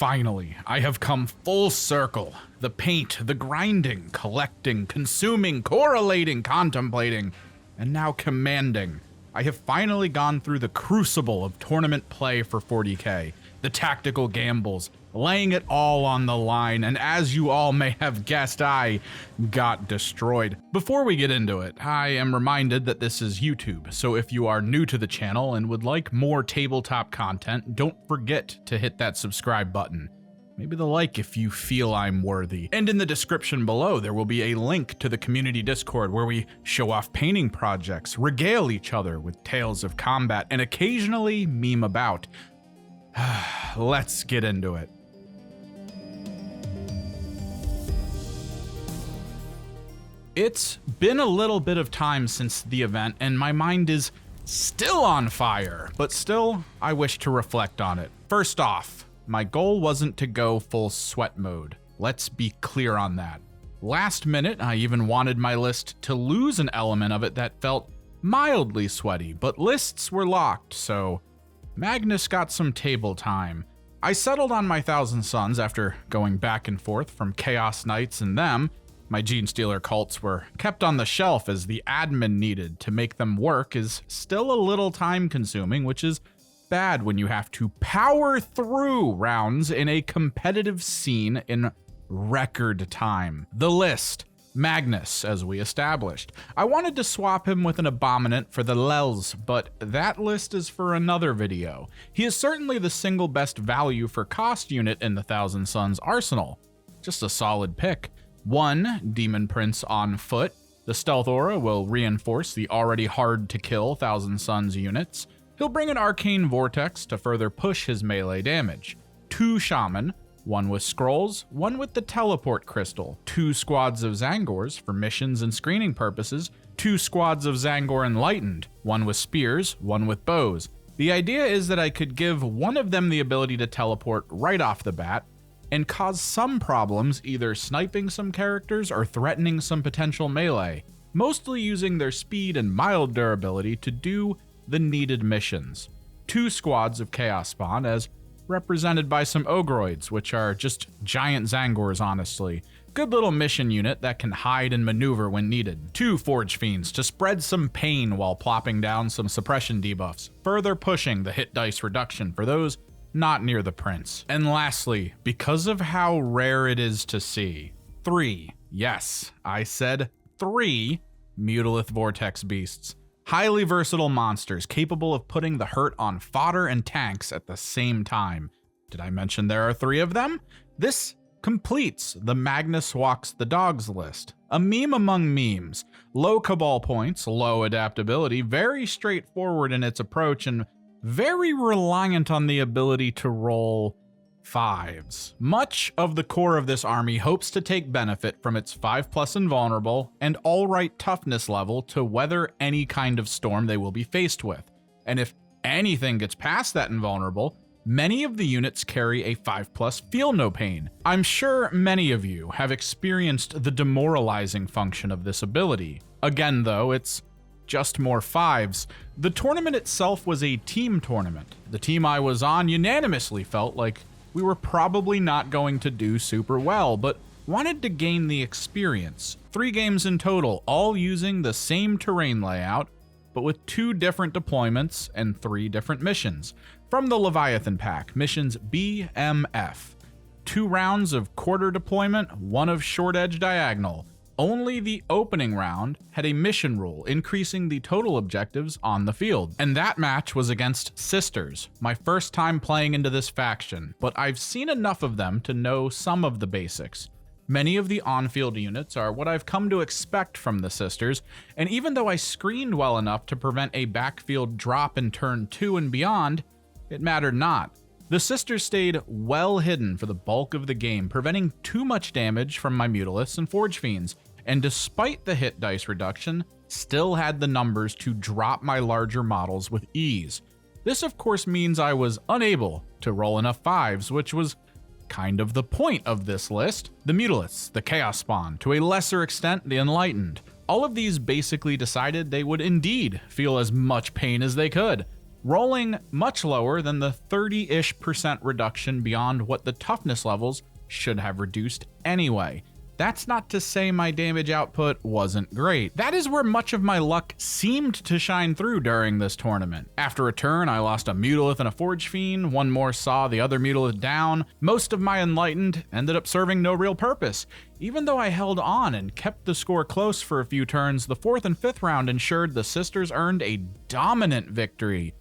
Finally, I have come full circle. The paint, the grinding, collecting, consuming, correlating, contemplating, and now commanding. I have finally gone through the crucible of tournament play for 40k, the tactical gambles, laying it all on the line, and as you all may have guessed, I got destroyed. Before we get into it, I am reminded that this is YouTube, so if you are new to the channel and would like more tabletop content, don't forget to hit that subscribe button. Maybe the like if you feel I'm worthy. And in the description below, there will be a link to the community Discord where we show off painting projects, regale each other with tales of combat, and occasionally meme about. Let's get into it. It's been a little bit of time since the event, and my mind is still on fire, but still, I wish to reflect on it. First off, my goal wasn't to go full sweat mode. Let's be clear on that. Last minute, I even wanted my list to lose an element of it that felt mildly sweaty, but lists were locked, so Magnus got some table time. I settled on my Thousand Sons after going back and forth from Chaos Knights and them. My Genestealer cults were kept on the shelf as the admin needed to make them work is still a little time consuming, which is bad when you have to power through rounds in a competitive scene in record time. The list. Magnus, as we established. I wanted to swap him with an Abominant for the Lels, but that list is for another video. He is certainly the single best value for cost unit in the Thousand Sons arsenal. Just a solid pick. 1 Demon Prince on foot. The Stealth Aura will reinforce the already hard to kill Thousand Sons units. He'll bring an Arcane Vortex to further push his melee damage. 2 Shaman, 1 with Scrolls, 1 with the Teleport Crystal, 2 squads of Zangors for missions and screening purposes, 2 squads of Zangor Enlightened, 1 with Spears, 1 with Bows. The idea is that I could give one of them the ability to teleport right off the bat, and cause some problems either sniping some characters or threatening some potential melee, mostly using their speed and mild durability to do the needed missions. 2 squads of Chaos Spawn, as represented by some Ogroids, which are just giant Zangors, honestly. Good little mission unit that can hide and maneuver when needed. 2 Forge Fiends to spread some pain while plopping down some suppression debuffs, further pushing the hit dice reduction for those not near the prince. And lastly, because of how rare it is to see, 3, yes, I said 3 Mutalith Vortex Beasts. Highly versatile monsters capable of putting the hurt on fodder and tanks at the same time. Did I mention there are 3 of them? This completes the Magnus Walks the Dogs list. A meme among memes. Low Cabal points, low adaptability, very straightforward in its approach, and very reliant on the ability to roll 5s. Much of the core of this army hopes to take benefit from its 5+ invulnerable and alright toughness level to weather any kind of storm they will be faced with. And if anything gets past that invulnerable, many of the units carry a 5+ feel no pain. I'm sure many of you have experienced the demoralizing function of this ability. Again though, it's just more 5s. The tournament itself was a team tournament. The team I was on unanimously felt like we were probably not going to do super well, but wanted to gain the experience. 3 games in total, all using the same terrain layout, but with 2 different deployments and 3 different missions. From the Leviathan pack, missions BMF. 2 rounds of quarter deployment, 1 of short edge diagonal. Only the opening round had a mission rule, increasing the total objectives on the field. And that match was against Sisters, my first time playing into this faction, but I've seen enough of them to know some of the basics. Many of the on-field units are what I've come to expect from the Sisters, and even though I screened well enough to prevent a backfield drop in turn 2 and beyond, it mattered not. The Sisters stayed well hidden for the bulk of the game, preventing too much damage from my Mutaliths and Forge Fiends, and despite the hit dice reduction, still had the numbers to drop my larger models with ease. This of course means I was unable to roll enough 5s, which was kind of the point of this list. The Mutaliths, the Chaos Spawn, to a lesser extent the Enlightened. All of these basically decided they would indeed feel as much pain as they could. rolling much lower than the 30-ish% reduction beyond what the toughness levels should have reduced anyway. That's not to say my damage output wasn't great. That is where much of my luck seemed to shine through during this tournament. After a turn, I lost a Mutalith and a Forge Fiend, one more saw the other Mutalith down. Most of my Enlightened ended up serving no real purpose. Even though I held on and kept the score close for a few turns, the 4th and 5th round ensured the Sisters earned a dominant victory,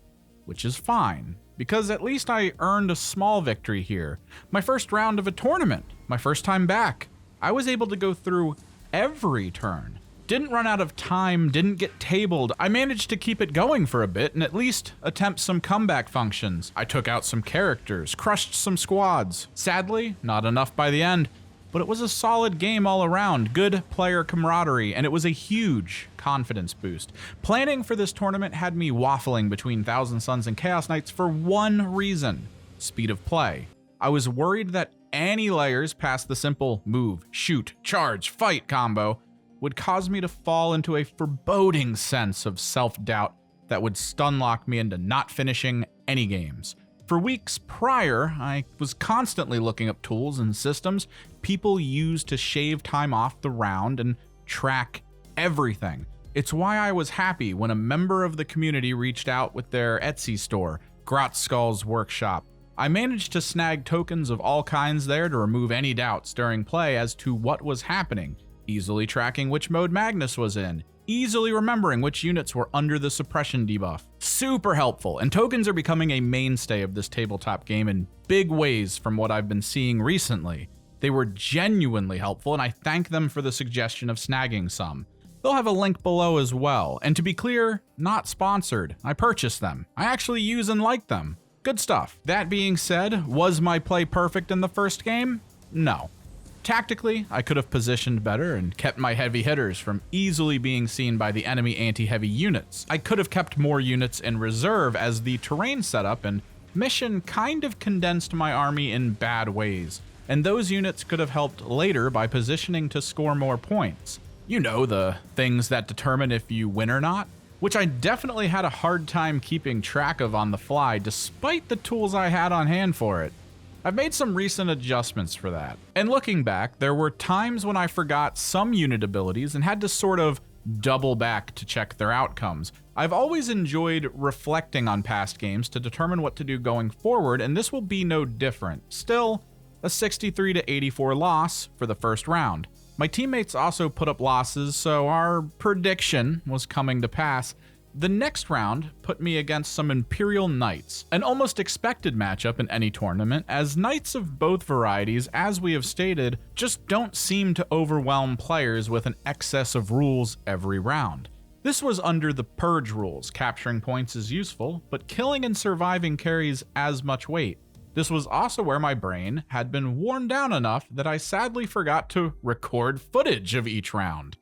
which is fine, because at least I earned a small victory here. My first round of a tournament, my first time back. I was able to go through every turn. Didn't run out of time, didn't get tabled. I managed to keep it going for a bit and at least attempt some comeback functions. I took out some characters, crushed some squads. Sadly, not enough by the end, but it was a solid game all around, good player camaraderie, and it was a huge confidence boost. Planning for this tournament had me waffling between Thousand Suns and Chaos Knights for one reason: speed of play. I was worried that any layers past the simple move, shoot, charge, fight combo would cause me to fall into a foreboding sense of self-doubt that would stun-lock me into not finishing any games. For weeks prior, I was constantly looking up tools and systems people use to shave time off the round and track everything. It's why I was happy when a member of the community reached out with their Etsy store, Grotskull's Workshop. I managed to snag tokens of all kinds there to remove any doubts during play as to what was happening, easily tracking which mode Magnus was in, easily remembering which units were under the suppression debuff. Super helpful, and tokens are becoming a mainstay of this tabletop game in big ways from what I've been seeing recently. They were genuinely helpful, and I thank them for the suggestion of snagging some. They'll have a link below as well, and to be clear, not sponsored. I purchased them. I actually use and like them. Good stuff. That being said, was my play perfect in the first game? No. Tactically, I could have positioned better and kept my heavy hitters from easily being seen by the enemy anti-heavy units. I could have kept more units in reserve as the terrain setup and mission kind of condensed my army in bad ways, and those units could have helped later by positioning to score more points. You know, the things that determine if you win or not, which I definitely had a hard time keeping track of on the fly despite the tools I had on hand for it. I've made some recent adjustments for that. And looking back, there were times when I forgot some unit abilities and had to sort of double back to check their outcomes. I've always enjoyed reflecting on past games to determine what to do going forward, and this will be no different. Still, a 63-84 loss for the first round. My teammates also put up losses, so our prediction was coming to pass. The next round put me against some Imperial Knights, an almost expected matchup in any tournament, as Knights of both varieties, as we have stated, just don't seem to overwhelm players with an excess of rules every round. This was under the Purge rules. Capturing points is useful, but killing and surviving carries as much weight. This was also where my brain had been worn down enough that I sadly forgot to record footage of each round.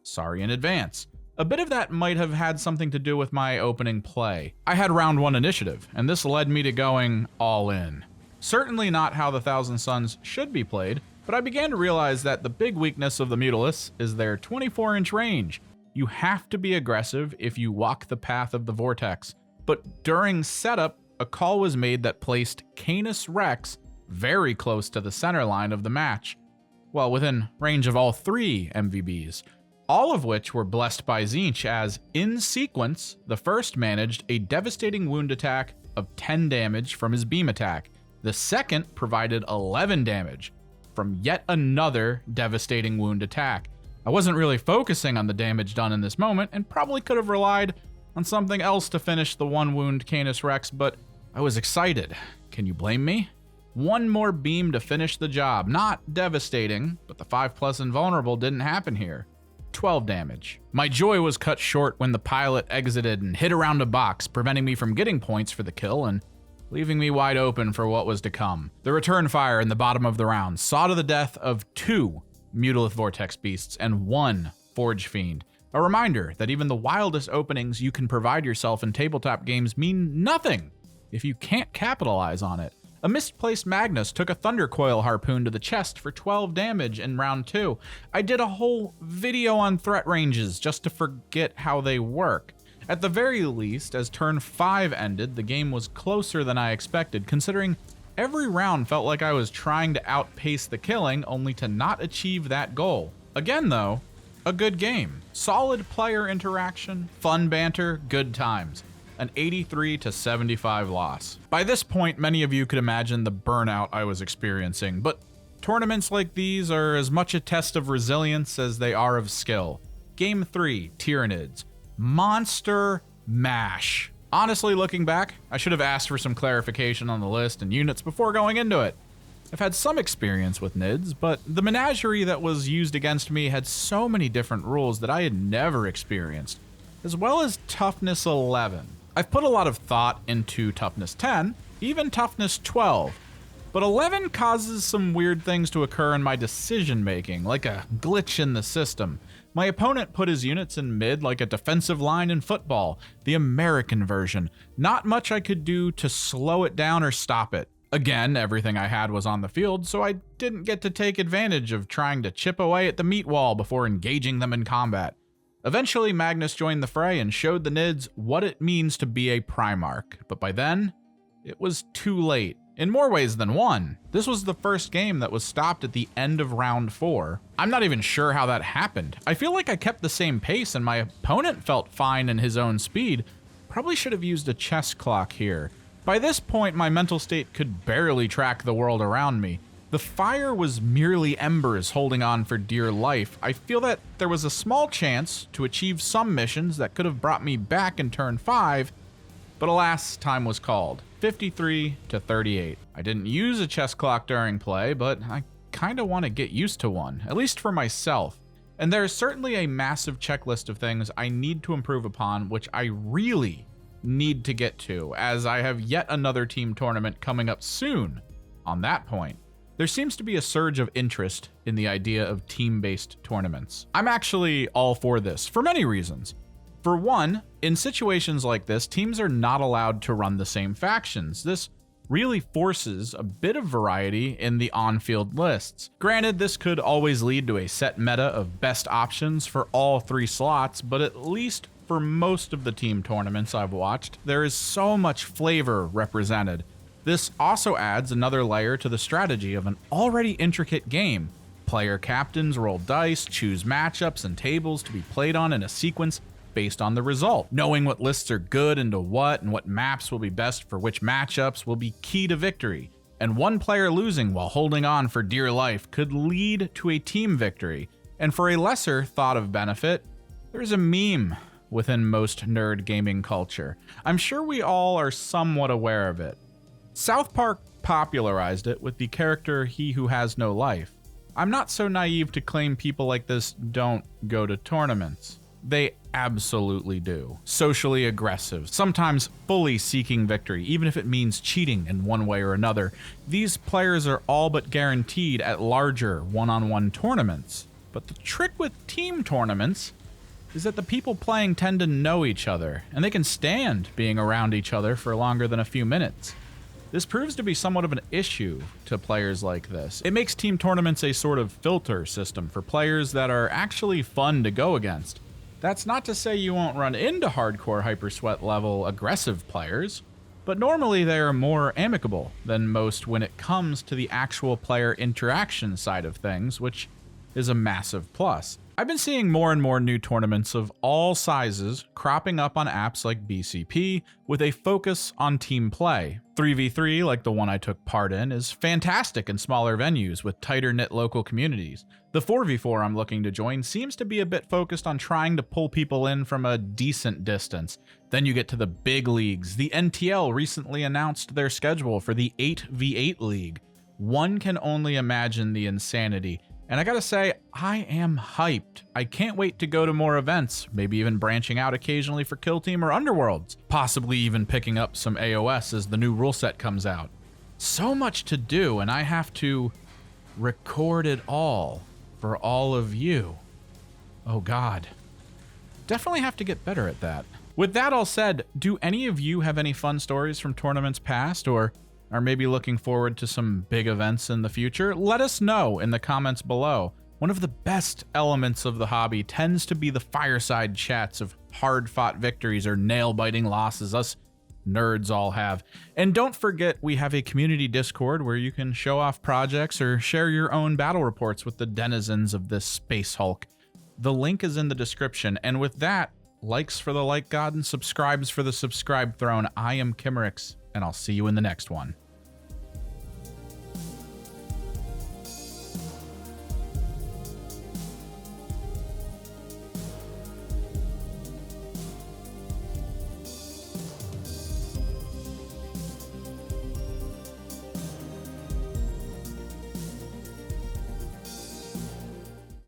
Sorry in advance. A bit of that might have had something to do with my opening play. I had round 1 initiative, and this led me to going all in. Certainly not how the Thousand Suns should be played, but I began to realize that the big weakness of the Mutalisks is their 24-inch range. You have to be aggressive if you walk the path of the Vortex, but during setup, a call was made that placed Canis Rex very close to the center line of the match, well, within range of all 3 MVBs, all of which were blessed by Tzeentch as, in sequence, the first managed a devastating wound attack of 10 damage from his beam attack. The second provided 11 damage from yet another devastating wound attack. I wasn't really focusing on the damage done in this moment and probably could have relied on something else to finish the 1 wound Canis Rex, but I was excited. Can you blame me? 1 more beam to finish the job. Not devastating, but the 5+ invulnerable didn't happen here. 12 damage. My joy was cut short when the pilot exited and hit around a box, preventing me from getting points for the kill and leaving me wide open for what was to come. The return fire in the bottom of the round saw to the death of 2 Mutalith Vortex Beasts and 1 Forge Fiend. A reminder that even the wildest openings you can provide yourself in tabletop games mean nothing if you can't capitalize on it. A misplaced Magnus took a Thunder Coil harpoon to the chest for 12 damage in round 2. I did a whole video on threat ranges just to forget how they work. At the very least, as turn 5 ended, the game was closer than I expected, considering every round felt like I was trying to outpace the killing, only to not achieve that goal. Again though, a good game. Solid player interaction, fun banter, good times. An 83-75 loss. By this point, many of you could imagine the burnout I was experiencing, but tournaments like these are as much a test of resilience as they are of skill. Game 3, Tyranids. Monster mash. Honestly, looking back, I should have asked for some clarification on the list and units before going into it. I've had some experience with Nids, but the menagerie that was used against me had so many different rules that I had never experienced, as well as Toughness 11. I've put a lot of thought into Toughness 10, even Toughness 12, but 11 causes some weird things to occur in my decision making, like a glitch in the system. My opponent put his units in mid like a defensive line in football, the American version. Not much I could do to slow it down or stop it. Again, everything I had was on the field, so I didn't get to take advantage of trying to chip away at the meat wall before engaging them in combat. Eventually, Magnus joined the fray and showed the Nids what it means to be a Primarch, but by then, it was too late. In more ways than one. This was the first game that was stopped at the end of round 4. I'm not even sure how that happened. I feel like I kept the same pace and my opponent felt fine in his own speed. Probably should have used a chess clock here. By this point, my mental state could barely track the world around me. The fire was merely embers holding on for dear life. I feel that there was a small chance to achieve some missions that could have brought me back in turn 5, but alas, time was called. 53-38. I didn't use a chess clock during play, but I kinda want to get used to one, at least for myself. And there's certainly a massive checklist of things I need to improve upon, which I really need to get to, as I have yet another team tournament coming up soon. On that point, there seems to be a surge of interest in the idea of team-based tournaments. I'm actually all for this, for many reasons. For one, in situations like this, teams are not allowed to run the same factions. This really forces a bit of variety in the on-field lists. Granted, this could always lead to a set meta of best options for all 3 slots, but at least for most of the team tournaments I've watched, there is so much flavor represented. This also adds another layer to the strategy of an already intricate game. Player captains roll dice, choose matchups and tables to be played on in a sequence based on the result. Knowing what lists are good into what and what maps will be best for which matchups will be key to victory. And one player losing while holding on for dear life could lead to a team victory. And for a lesser thought of benefit, there's a meme within most nerd gaming culture. I'm sure we all are somewhat aware of it. South Park popularized it with the character He Who Has No Life. I'm not so naive to claim people like this don't go to tournaments. They absolutely do. Socially aggressive, sometimes fully seeking victory, even if it means cheating in one way or another. These players are all but guaranteed at larger one-on-one tournaments. But the trick with team tournaments is that the people playing tend to know each other, and they can stand being around each other for longer than a few minutes. This proves to be somewhat of an issue to players like this. It makes team tournaments a sort of filter system for players that are actually fun to go against. That's not to say you won't run into hardcore hypersweat level aggressive players, but normally they are more amicable than most when it comes to the actual player interaction side of things, which is a massive plus. I've been seeing more and more new tournaments of all sizes cropping up on apps like BCP with a focus on team play. 3v3, like the one I took part in, is fantastic in smaller venues with tighter knit local communities. The 4v4 I'm looking to join seems to be a bit focused on trying to pull people in from a decent distance. Then you get to the big leagues. The NTL recently announced their schedule for the 8v8 league. One can only imagine the insanity. And I gotta say, I am hyped. I can't wait to go to more events, maybe even branching out occasionally for Kill Team or Underworlds, possibly even picking up some AOS as the new rule set comes out. So much to do, and I have to record it all for all of you. Oh God. Definitely have to get better at that. With that all said, do any of you have any fun stories from tournaments past, or are maybe looking forward to some big events in the future? Let us know in the comments below. One of the best elements of the hobby tends to be the fireside chats of hard-fought victories or nail-biting losses us nerds all have. And don't forget, we have a community Discord where you can show off projects or share your own battle reports with the denizens of this Space Hulk. The link is in the description. And with that, likes for the like god and subscribes for the subscribe throne. I am Kimmerix, and I'll see you in the next one.